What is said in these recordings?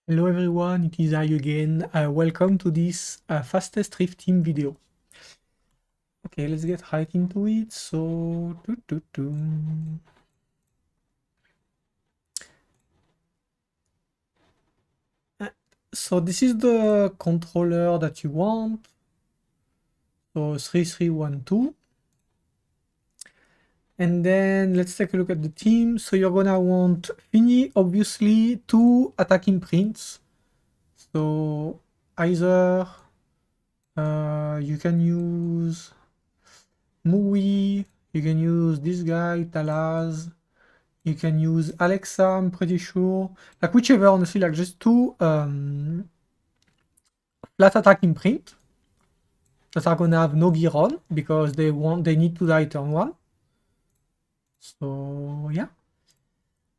Hello everyone, it is I again. Welcome to this fastest Rift team video. Okay, let's get right into it. So this is the controller that you want. So 3312. And then let's take a look at the team. So you're gonna want Fini, obviously, 2 attacking prints. So either you can use Mui, you can use this guy, Talaz, you can use Alexa, I'm pretty sure. Like whichever, honestly, like just 2 flat attacking print that are gonna have no gear on because they need to die turn 1. So yeah.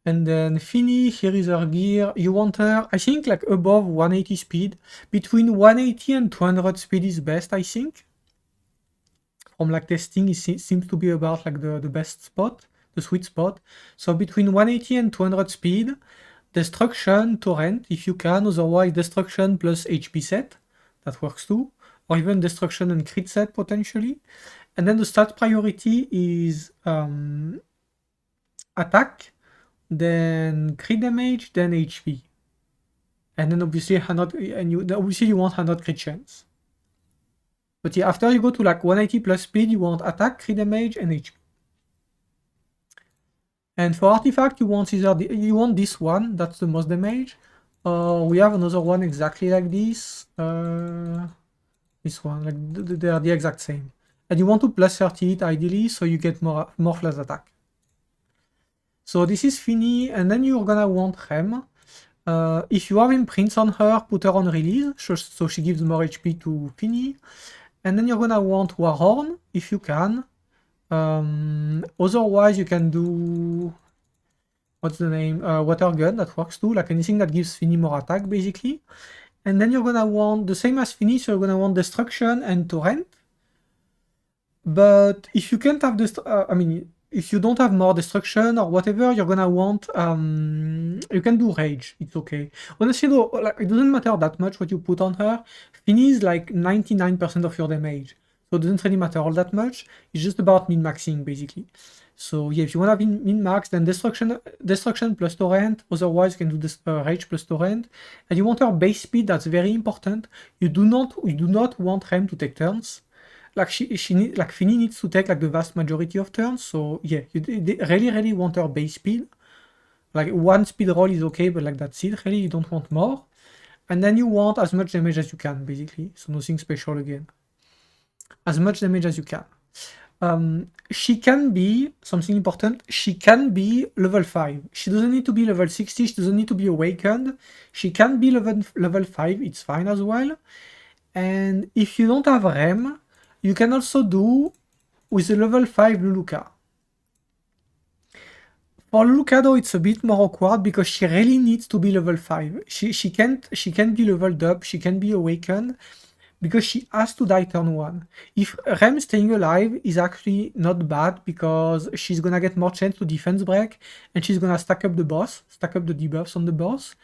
And then Fini, here is her gear. You want her, I think, like above 180 speed. Between 180 and 200 speed is best, I think. From like testing, it seems to be about like the best spot, the sweet spot. So between 180 and 200 speed, Destruction, Torrent, if you can, otherwise Destruction plus HP set, that works too. Or even Destruction and Crit set, potentially. And then the stat priority is Attack, then Crit damage, then HP. And then obviously you want 100 crit chance. But yeah, after you go to like 180 plus speed, you want Attack, Crit damage, and HP. And for artifact, you want this one, that's the most damage. We have another one exactly like this. This one, like they are the exact same. And you want to plus 30 it ideally, so you get more flash attack. So this is Fini, and then you're gonna want Rem. If you have imprints on her, put her on release, so she gives more HP to Fini. And then you're gonna want Warhorn, if you can. Otherwise, you can do what's the name? Water gun, that works too, like anything that gives Fini more attack, basically. And then you're gonna want the same as Fini, so you're gonna want Destruction and Torrent. But if you can't have if you don't have more Destruction or whatever, you're gonna want you can do Rage. It's okay. Honestly, though, like, it doesn't matter that much what you put on her. Fini is like 99% of your damage, so it doesn't really matter all that much. It's just about min-maxing, basically. So yeah, if you want to have min-max, then destruction plus torrent. Otherwise, you can do this rage plus torrent. And you want her base speed. That's very important. You do not want Rem to take turns. Like Fini needs to take like the vast majority of turns. So yeah, you really want her base speed. Like 1 speed roll is okay, but like that's it. Really, you don't want more. And then you want as much damage as you can, basically. So nothing special again. As much damage as you can. She can be, something important, she can be level 5. She doesn't need to be level 60, she doesn't need to be awakened. She can be level 5, it's fine as well. And if you don't have Rem, you can also do with the level 5 Luluka. For Luluka though, it's a bit more awkward because she really needs to be level 5. She can't be leveled up, she can be awakened, because she has to die turn 1. If Rem staying alive is actually not bad because she's gonna get more chance to defense break and she's gonna stack up the debuffs on the boss.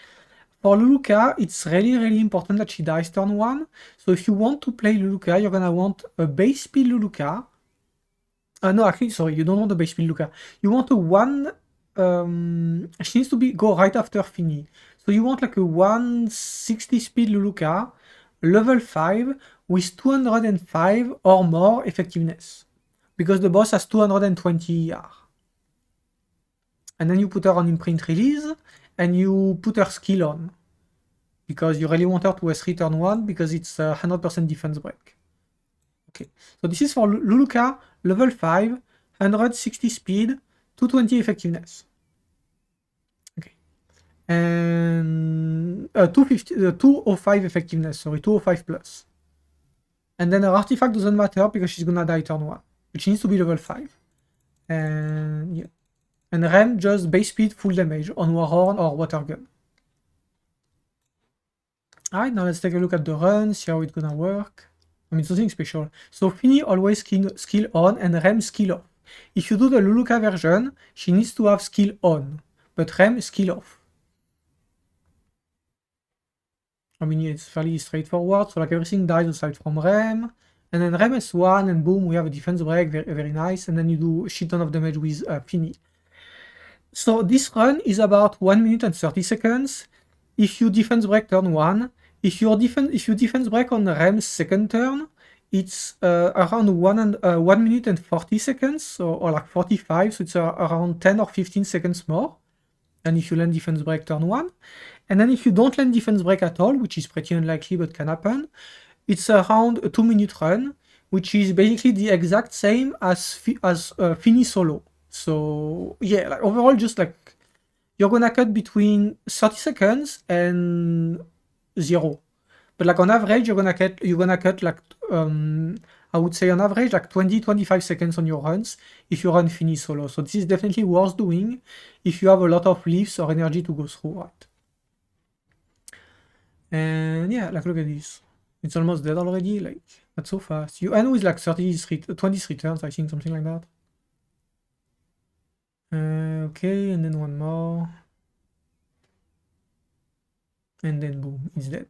For Luluka, it's really important that she dies turn 1. So if you want to play Luluka, you're gonna want a base speed Luluka. No, actually, sorry, you don't want a base speed Luluka. You want a 1... she needs to go right after Fini. So you want like a 160 speed Luluka, level 5 with 205 or more effectiveness, because the boss has 220 ER. And then you put her on imprint release and you put her skill on, because you really want her to S3 turn 1 because it's 100% defense break. Okay, so this is for Luluka, level 5, 160 speed, 220 effectiveness. Okay, and 205 effectiveness, sorry, 205 plus. And then her artifact doesn't matter because she's gonna die turn 1, which needs to be level 5. And yeah. And Rem just base speed full damage on Warhorn or Water Gun. Alright, now let's take a look at the run, see how it's gonna work. I mean, something special. So Fini always skill on and Rem skill off. If you do the Luluka version, she needs to have skill on, but Rem skill off. I mean, yeah, it's fairly straightforward. So like everything dies aside from Rem. And then Rem S1, and boom, we have a defense break, very, very nice. And then you do a shit ton of damage with Fini. So this run is about 1 minute and 30 seconds. If you defense break turn 1, if you defense break on Rem's second turn, it's around 1 minute and 40 seconds, so, or like 45, so it's around 10 or 15 seconds more than if you land defense break turn 1. And then if you don't land defense break at all, which is pretty unlikely but can happen, it's around a 2-minute run, which is basically the exact same as Fini solo. So yeah, like overall, just like you're gonna cut between 30 seconds and 0. But like on average, you're gonna cut like I would say on average like 20-25 seconds on your runs if you run Fini solo. So this is definitely worth doing if you have a lot of leaves or energy to go through, right? And yeah, like look at this. It's almost dead already, like not so fast. You end with like 23 turns, I think, something like that. Okay, and then one more. And then boom, it's dead.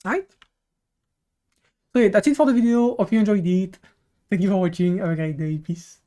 Alright. So yeah, that's it for the video. Hope you enjoyed it. Thank you for watching. Have a great day. Peace.